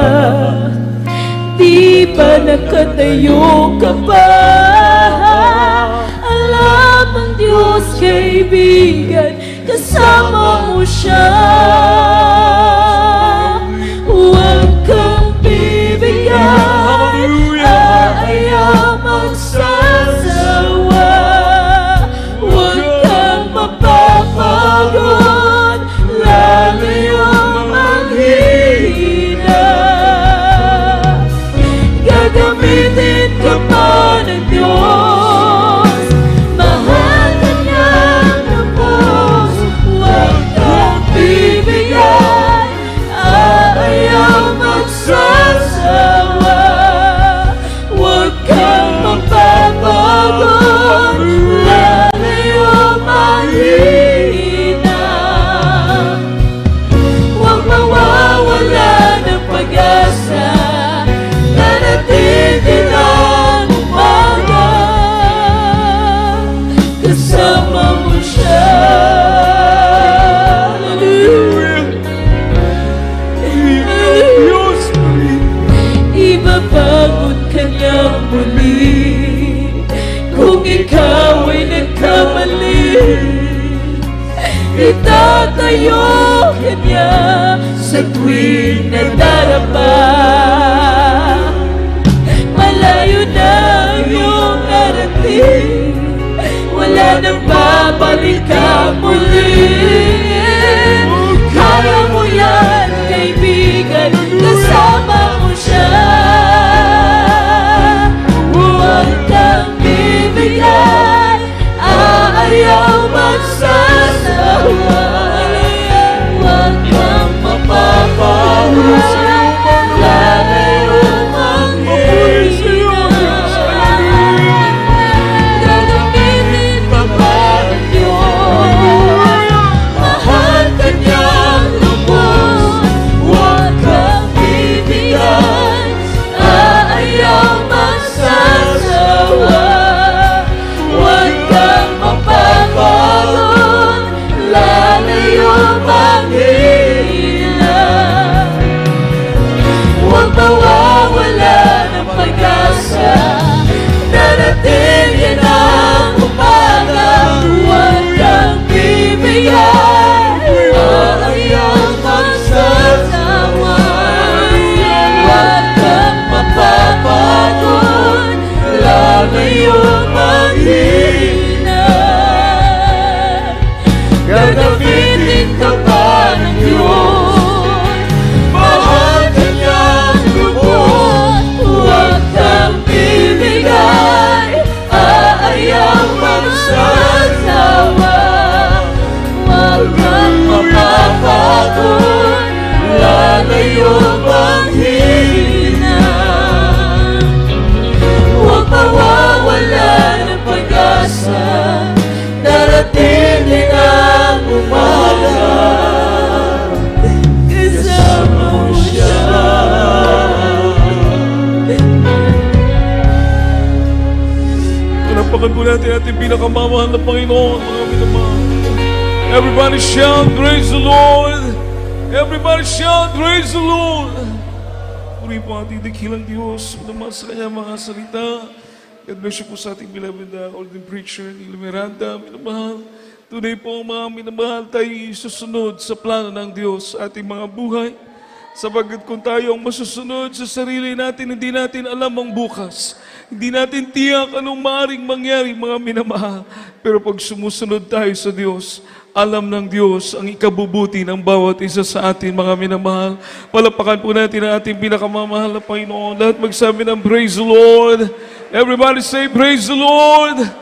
di ba nakatayo ka pa? Alam ang Diyos, kaibigan, kasama mo siya. Huwag kang bibigyan, ayaw magsasawa. Huwag kang mapapagod, lalong maghihintay. Gagamitin ka pa ng Diyos. Mahal ka niya lubos. Huwag kang bibigyan. Ayaw magsasawa. Huwag kang magbabago. Lalayo mahina. Huwag mawawala ng pag-asa. Nanatili ang umaga. Kasama mo siya. Ibabangon ka niya muli. Kung ikaw ay nagkamali, itatayo ka niya sa tuwing nadarapa. Malayo na iyong narating, wala nang babalik ka muli. Kaya mo yan, kaibigan, kasama mo siya. Huwag kang bibigyan, ayaw magsasawa. Huwag kang mapapawa, lalayo manghihina. Gagamitin pa ba ng Diyos? Mahal ka niyang lubos. Huwag kang bibigyan, ayaw magsasawa. Huwag kang mapapagod, lalayo manghihina. Huwag mawawala ng pag-asa. Darating yan ang umaga. Huwag kang bibigyan, ayaw magsasawa. Huwag kang mapapagod, lalayo manghihina. Gagamitin ka pa ng Diyos. Mahal ka niyang lubos. Huwag kang bibigay, ayaw magsasawa. Huwag kang mapapagod, lalayo manghihina. Huwag mawawala ng pag-asa. Darating din ang umaga. Kasama mo siya. Panampakan po natin ating pinakamamahal na Panginoon, mga minamahal. Everybody shout, praise the Lord! Everybody shout, praise the Lord! Puri po ating dakilang Diyos, minamahal sa kanya mga salita. God bless you po sa ating beloved ordained preacher, Neil Miranda, minamahal. Tunay po mga minamahal, tayo susunod sa plano ng Diyos sa ating mga buhay. Sabagat kung tayo ang masusunod sa sarili natin, hindi natin alam ang bukas. Hindi natin tiyak anong maaaring mangyari, mga minamahal. Pero pag sumusunod tayo sa Diyos, alam ng Diyos ang ikabubuti ng bawat isa sa atin, mga minamahal. Palapakan po natin ang ating pinakamamahal na Panginoon. Lahat magsabi ng praise the Lord. Everybody say praise the Lord.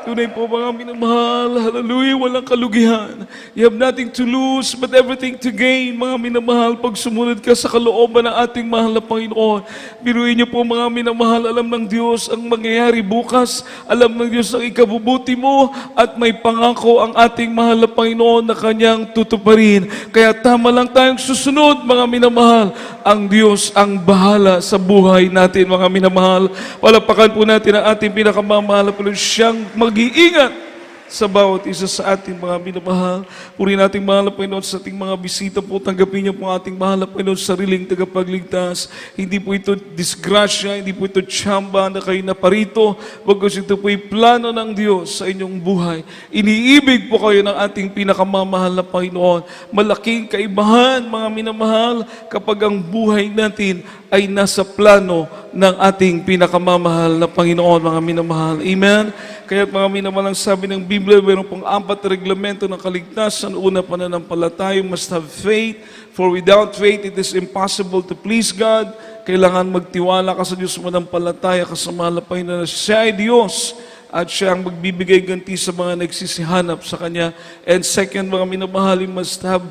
Tunay po mga minamahal, hallelujah, walang kalugihan. You have nothing to lose but everything to gain, mga minamahal, pag sumunod ka sa kalooban ng ating mahal na Panginoon. Biruin niyo po mga minamahal, alam ng Diyos ang mangyayari bukas, alam ng Diyos ang ikabubuti mo, at may pangako ang ating mahal na Panginoon na Kanyang tutuparin. Kaya tama lang tayong susunod, mga minamahal. Ang Diyos ang bahala sa buhay natin, mga minamahal. Palapakan po natin ang ating pinakamamahal na Panginoon, siyang mag-iingat sa bawat isa sa ating mga minamahal. Puri nating mahal na Panginoon sa ating mga bisita po. Tanggapin niyo po ang ating mahal na Panginoon sa sariling tagapagligtas. Hindi po ito disgrasya, hindi po ito tsamba na kayo naparito. Bagos ito po plano ng Diyos sa inyong buhay. Iniibig po kayo ng ating pinakamamahal na Panginoon. Malaking kaibahan, mga minamahal, kapag ang buhay natin ay nasa plano ng ating pinakamamahal na Panginoon, mga minamahal. Amen? Kaya mga minamahal, ang sabi ng Biblia, mayroon pong 4 na reglamento ng kaligtasan. Una, pananampalataya, must have faith. For without faith, it is impossible to please God. kailangan magtiwala ka sa Diyos, manampalataya ka sa mahal na Panginoon na siya ay Diyos at siya ang magbibigay ganti sa mga nagsisihanap sa Kanya. And second, mga minamahal, we must have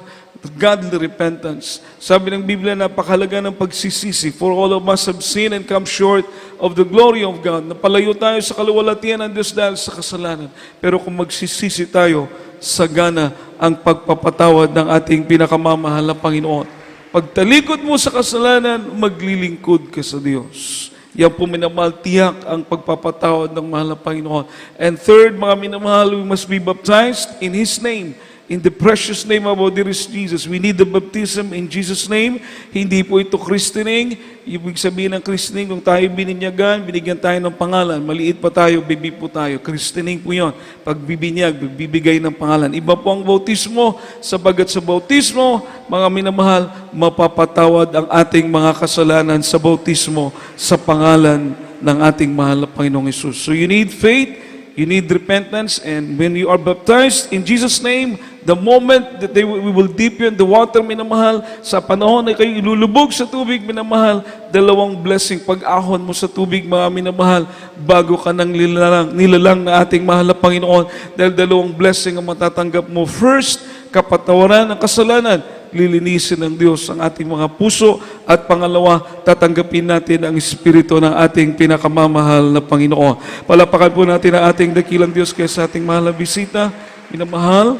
godly repentance. Sabi ng Biblia, napakahalaga ng pagsisisi. For all of us have sinned and come short of the glory of God. Napalayo tayo sa kaluwalhatian ng Diyos dahil sa kasalanan. Pero kung magsisisi tayo, sagana ang pagpapatawad ng ating pinakamamahal na Panginoon. Pagtalikod mo sa kasalanan, maglilingkod ka sa Diyos. Yan po minamahal, tiyak ang pagpapatawad ng mahal na Panginoon. And third, mga minamahal, we must be baptized in His name. In the precious name of our dearest Jesus. We need the baptism in Jesus' name. Hindi po ito christening. Ibig sabihin ng christening, kung tayo bininyagan, binigyan tayo ng pangalan. Maliit pa tayo, baby po tayo. Christening po yun. Pagbibinyag, pagbibigay ng pangalan. Iba po ang bautismo. Sabagat sa bautismo, mga minamahal, mapapatawad ang ating mga kasalanan sa bautismo sa pangalan ng ating mahal na Panginoong Hesus. So you need faith. You need repentance, and when you are baptized in Jesus' name, the moment that we will dip you in the water, minamahal, sa panahon na kayo ilulubog sa tubig, minamahal, dalawang blessing. Pag-ahon mo sa tubig, mga minamahal, bago ka nang nilalang na ating mahal na Panginoon, dahil dalawang blessing ang matatanggap mo. First, kapatawaran ng kasalanan. Lilinisin ng Diyos ang ating mga puso. At pangalawa, tatanggapin natin ang Espiritu ng ating pinakamamahal na Panginoon. Palapakan po natin ang ating dakilang Diyos kaya sa ating mahal na bisita. Minamahal,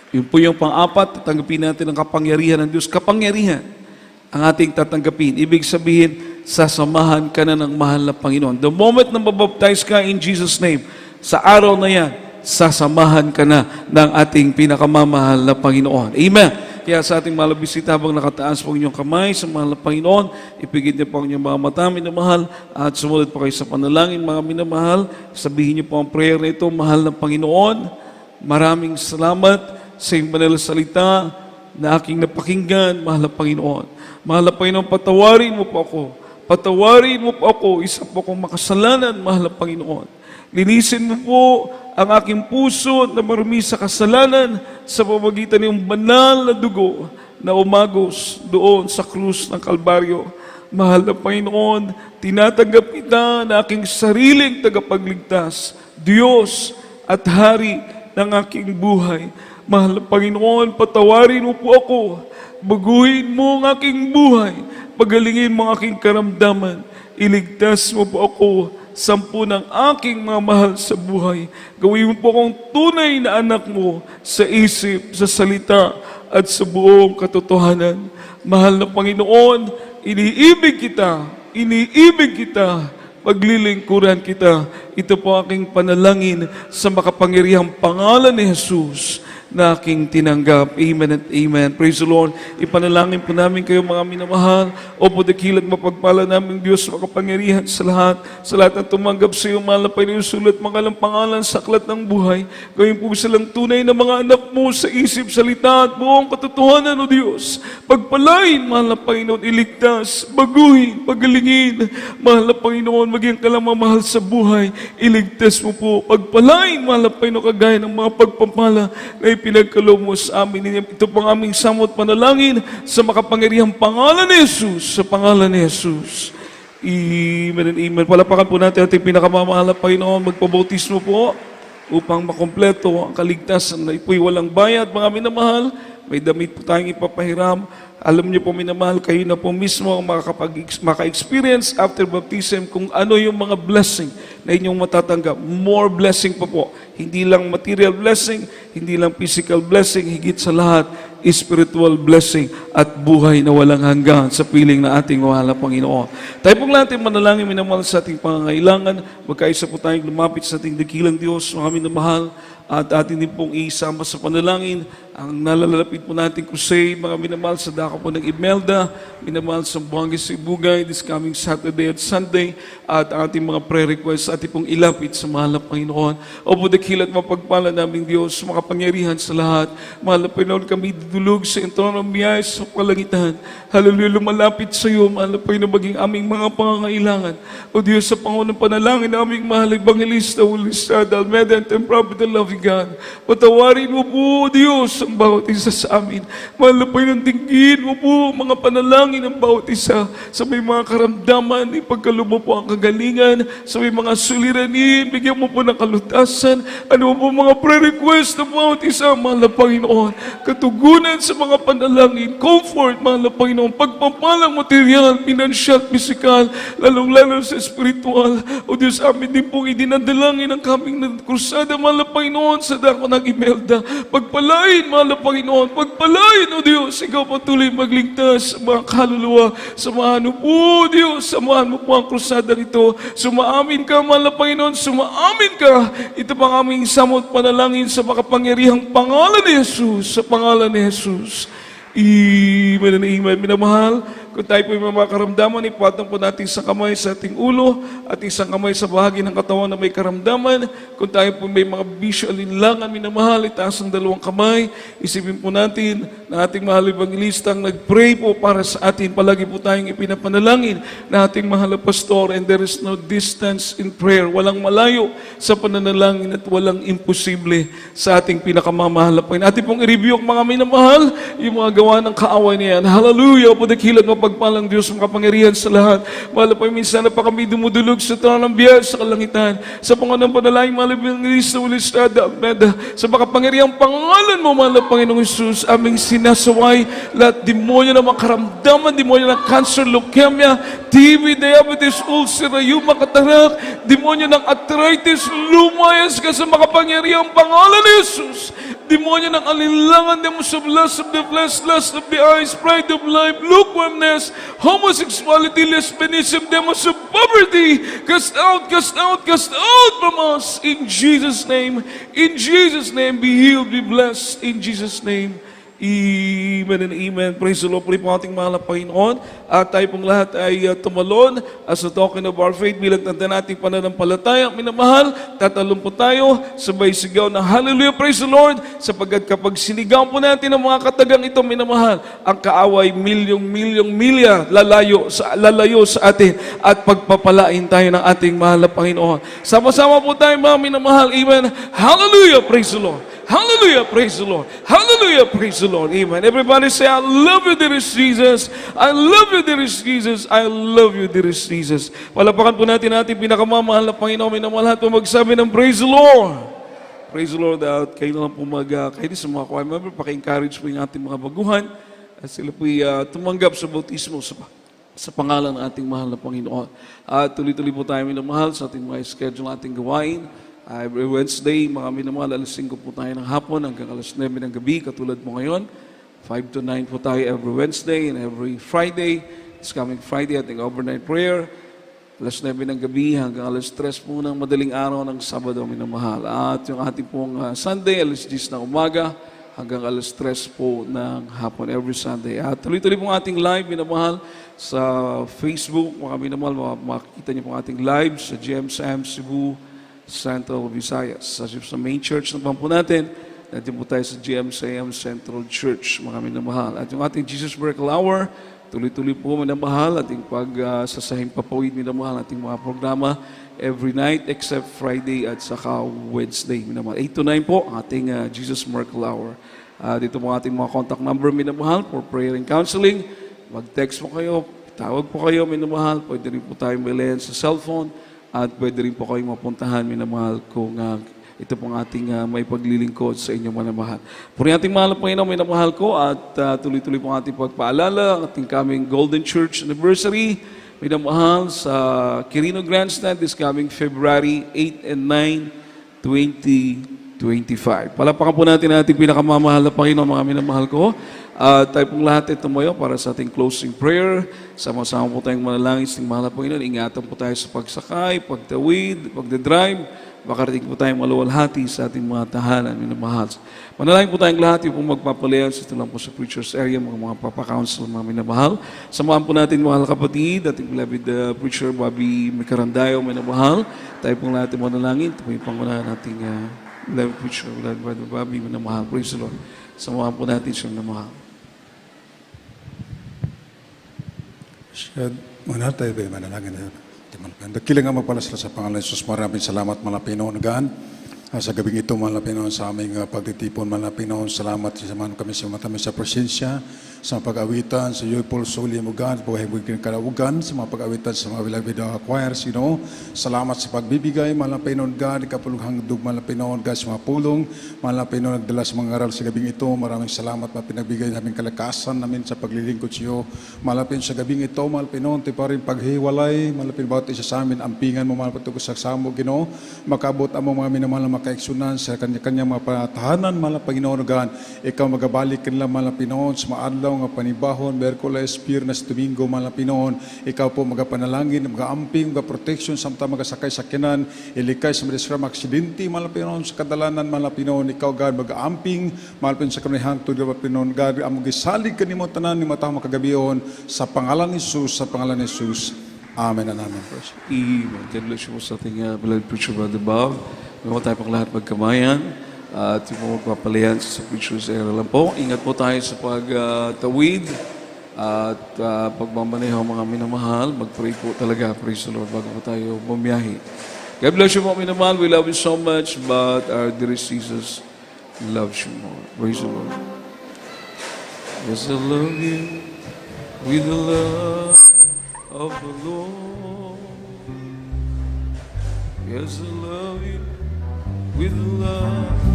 yun po yung pang-apat, tatanggapin natin ang kapangyarihan ng Diyos. Kapangyarihan ang ating tatanggapin. Ibig sabihin, sasamahan ka na ng mahal na Panginoon. The moment na mabaptize ka in Jesus' name, sa araw na yan, sasamahan ka na ng ating pinakamamahal na Panginoon. Amen. Kaya sa ating mahal na bisita, habang nakataas po inyong kamay sa mahal na Panginoon, ipigit niyo po ang inyong mga mata, minamahal, at sumunod po kayo sa panalangin, mga minamahal. Sabihin niyo po ang prayer na ito, mahal na Panginoon, maraming salamat sa iyong banal na salita na aking napakinggan, mahal na Panginoon. Mahal na Panginoon, patawarin mo po ako. Patawarin mo po ako, isa po akong makasalanan, mahal na Panginoon. Linisin mo po ang aking puso na marumi sa kasalanan sa pamamagitan ng banal na dugo na umagos doon sa krus ng Kalbaryo. Mahal na Panginoon, tinatanggap kita na aking sariling tagapagligtas, Diyos at Hari ng aking buhay. Mahal na Panginoon, patawarin mo po ako, baguhin mo ang aking buhay, pagalingin mo ang aking karamdaman, iligtas mo po ako sampu ng aking mga mahal sa buhay. Gawin mo po akong tunay na anak mo sa isip, sa salita, at sa buong katotohanan. Mahal na Panginoon, iniibig kita, paglilingkuran kita. Ito po aking panalangin sa makapangyarihang pangalan ni Jesus na aking tinanggap. Amen and amen. Praise the Lord. Ipanalangin po namin kayo mga minamahal. Opo, dakilang mapagpala namin Diyos makapangyarihan sa lahat ng tumanggap sa iyo, mahal na Panginoon, sulat mga pangalan sa aklat ng buhay. Gawin po silang tunay na mga anak mo sa isip, salita at buong katotohanan, O Diyos. Pagpalain, mahal na Panginoon, iligtas, baguhin, pagalingin. Mahal na Panginoon, maging ka lang mamahal sa buhay. Iligtas mo po. Pagpalain, mahal na Panginoon, kagaya ng mga pagpapala na pinagkaloob mo sa amin. Ito pang aming samot panalangin sa makapangyarihang pangalan ni Jesus. Sa pangalan ni Jesus. Amen and amen. Palapakan po natin ating pinakamamahal na Panginoon. Magpabautismo po upang makompleto ang kaligtasan na ipo'y walang bayad. Mga minamahal, may damit po tayong ipapahiram. Alam niyo po minamahal, kayo na po mismo ang maka-experience after baptism kung ano yung mga blessing na inyong matatanggap. More blessing pa po. Hindi lang material blessing, hindi lang physical blessing, higit sa lahat, spiritual blessing at buhay na walang hanggan sa piling na ating mahal na Panginoon. Tayo pong natin manalangin minamahal sa ating pangangailangan. Magkaisa po tayong lumapit sa ating dakilang Diyos, mga minamahal, at atin din pong isama sa panalangin ang nalalapit po natin crusade, mga minamahal sa dako po ng Imelda, minamahal sa Buanga Sibugay this coming Saturday at Sunday, at ating mga prayer requests atin pong ilapit sa mahal na Panginoon. Opo, dakilat mapagpala namin Diyos, makapangyarihan sa lahat. Mahal na Panginoon, kami dudulog sa entrono ng biyaya sa kalangitan. Hallelujah, lumalapit sa iyo, mahal na Panginoon, maging aming mga pangangailangan. O Diyos, sa pangunang panalangin na aming mahal, Evangelista, Ulista, Almeda, and Prophet, the loving God. Patawarin mo po, Diyos, ang bawat isa sa amin. Mahal na Panginoon, dinggin mo po mga panalangin ng bawat isa sa may mga karamdaman, ipagkaloob mo po ang kagalingan, sa may mga suliranin, bigyan mo po ng kalutasan, ano po mga prayer request ng bawat isa, mahal na Panginoon, katugunan sa mga panalangin, comfort, mahal na Panginoon, pagpapalang material, pinansyal, pisikal, lalong-lalo sa spiritual. O Diyos, amin din pong idinadalangin ang kaming krusada, mahal na Panginoon, sa dako ng Imelda. Pagpalain, mahal na Panginoon, pagpalain, O Diyos, ikaw patuloy magligtas sa mga kaluluwa. Samahan mo po, Diyos, samahan mo po ang krusada nito. Sumaamin ka, mahal na Panginoon, sumaamin ka. Ito pang aming samot panalangin sa makapangyarihang pangalan ni Jesus, sa pangalan ni Jesus. Amen and amen. Minamahal, kung tayo po yung mga karamdaman, ipatang po natin isang kamay sa ating ulo at isang kamay sa bahagi ng katawan na may karamdaman. Kung tayo po may mga bisyo alinlangan, minamahal, itaas ang dalawang kamay. Isipin po natin na ating mahal evangelistang nag-pray po para sa atin. Palagi po tayong ipinapanalangin na ating mahal na pastor, and there is no distance in prayer. Walang malayo sa pananalangin at walang imposible sa ating pinakamamahal na Panginoon. Ating pong i-review ang mga minamahal, yung mga gawa ng kaaway niyan. Hallelujah! Po dakilan mapagpalang Diyos, makapangyarihan sa lahat. Mahal po, minsan na pa kami dumudulog sa trono ng biyaya sa kalangitan. Sa Panginoon panalangin, mahal po ng Cristo, Ulistada, Meda. Sa makapangyarihang pangalan mo, mahal na Panginoong Jesus, aming sinasaway lahat demonyo na makaramdaman, demonyo ng cancer, leukemia, TB, diabetes, ulcer, rayuma, katarak, demonyo ng arthritis, lumayas ka sa makapangyarihang pangalan ni Jesus. Demonyo ng alinlangan, demons of lust of the flesh, lust of the eyes, pride of life, lukewarmness, homosexuality, lesbianism, demons of poverty, cast out, cast out, cast out from us. In Jesus' name, be healed, be blessed. In Jesus' name, amen and amen. Praise the Lord. Puri po ating mahal na Panginoon. At tayo pong lahat ay tumalon as a token of our faith bilang tanda nating pananampalataya. Minamahal, tatalon po tayo, sabay sigaw na hallelujah, praise the Lord, sapagkat kapag sinigaw po natin ang mga katagang ito, minamahal, ang kaaway milyong milya lalayo sa atin at pagpapalain tayo ng ating mahal na Panginoon. Sama-sama po tayo mga minamahal. Amen. Hallelujah, praise the Lord. Hallelujah, praise the Lord. Hallelujah, praise the Lord. Amen. Everybody say, I love you, dearest Jesus. I love you, dearest Jesus. I love you, dearest Jesus. Palapakan po natin ating pinakamamahal na Panginoon. Minamahal po magsabi ng praise the Lord. Praise the Lord. At kayo na lang po kayo sa mga choir member, paki-encourage po yung ating mga baguhan. At sila po tumanggap sa bautismo sa pangalan ng ating mahal na Panginoon. At tuloy-tuloy po tayo minamahal sa ating mga schedule, ating gawain. Every Wednesday, mga minamahal, alas 5 po tayo ng hapon hanggang alas 9 ng gabi, katulad mo ngayon. 5 to 9 po tayo every Wednesday, and every Friday, this coming Friday, ating overnight prayer. Alas 9 ng gabi hanggang alas 3 po ng madaling araw ng Sabado, minamahal. At yung ating pong Sunday, alas 10 ng umaga hanggang alas 3 po ng hapon, every Sunday. At tuloy-tuloy pong ating live, minamahal, sa Facebook, mga minamahal, makikita niyo pong ating live sa GMSM Cebu, Central Visayas. Sa main church naman po natin, natin po tayo sa GMSM Central Church, mga minamahal. At yung ating Jesus Miracle Hour, tuloy-tuloy po minamahal, ating pagsasahing papawid minamahal, ating mga programa every night except Friday at saka Wednesday minamahal. 8 to 9 po, ating Jesus Miracle Hour. Dito po ating mga contact number minamahal for prayer and counseling. Mag-text po kayo, tawag po kayo minamahal, pwede rin po tayo mailayan sa cellphone. At pwede rin po kayong mapuntahan, minamahal, kung ito pong ating may paglilingkod sa inyong minamahal. Puri ating mahal na Panginoon, minamahal ko, at tuloy-tuloy po ating pagpaalala, ating kaming Golden Church Anniversary, minamahal, sa Quirino Grandstand this coming February 8 and 9, 2025. Palapakan po natin ating pinakamamahal na Panginoon, mga minamahal ko. Tayo pong lahat ay tumayo para sa ating closing prayer. Sama-sama po tayong manalangin sa mahal na Panginoon. Ingatan po tayo sa pagsakay, pagtawid, pagdadrive. Makarating po tayong maluwalhati sa ating mga tahanan, minamahal. Manalangin po tayong lahat, yung pong magpapalayan sa ito lang po sa preacher's area, mga papakounsel, mga minamahal. Samahan po natin mga kapatid, ating beloved preacher Bobby Micarandayo, minamahal. Tayo pong lahat ay manalangin. Ito po yung pangunahan nating beloved preacher, beloved Brother Bobby, minamahal. Praise the Lord. Samahan po natin siya minamahal. Siya, muna tayo manalangin na. Dakilang nga magpalasala sa pangalan Jesus, maraming salamat mga Pinoon. Sa gabing ito, mahal na Panginoon, sa aming pagtitipon, mahal na Panginoon, salamat sa mga kami sa matamis sa presensya, sa mga pag-awitan, sa Joyful Soul Mugan, buhay bugin kalaugan, sa mga pag-awitan sa mga beloved choirs, salamat sa pagbibigay, mahal na Panginoon God, ikapulughang dug, mahal na Panginoon God, sa mga pulong, mahal na Panginoon, nagdala sa mga aral sa gabing ito, maraming salamat na pinagbigay namin kalakasan namin sa paglilingkod sa iyo, mahal na Panginoon, sa gabing ito, mahal na Panginoon, ti pa rin paghiwalay, mahal na Panginoon, bawat isa sa amin, ampingan mo, mahal na Panginoon, sa samo, Ginoo, makabot ang mga minamahal na makaiksunan sa kanya-kanya mga patahanan, mahal na Panginoon, God, ikaw magabalik kanila, mahal na Panginoon, sa mga adlaw nga panibahon, Merkules, Biyernes, Domingo, mahal na Panginoon, ikaw po magapanalangin, magaamping, magaproteksyon, samta magasakay sa kinan, ilikay sa madisram aksidente, mahal na Panginoon, sa kadalanan, mahal na Panginoon, ikaw, God, magaamping, mahal na Panginoon, sa kanihang tuloy, mahal na Panginoon, God, ang magisalig ka ni mo tanan, ni matang makagabiyon, sa pangalan ni Jesus, sa pangalan ni Jesus. Amen and amen. Amen. God bless you po sa ating beloved preacher, Brother Bob. May tayo pang lahat magkamayan. At yung mga magpapalayan sa preacher's era lang po. Ingat po tayo sa pagtawid at pagmamaneho mga minamahal. Mag-pray po talaga, praise the Lord, bago po tayo bumiyahe. God bless you po, minamahal. We love you so much, but our dear Jesus loves you more. Praise the Lord. Yes, I love you with the love of the Lord. Yes, I love you with the love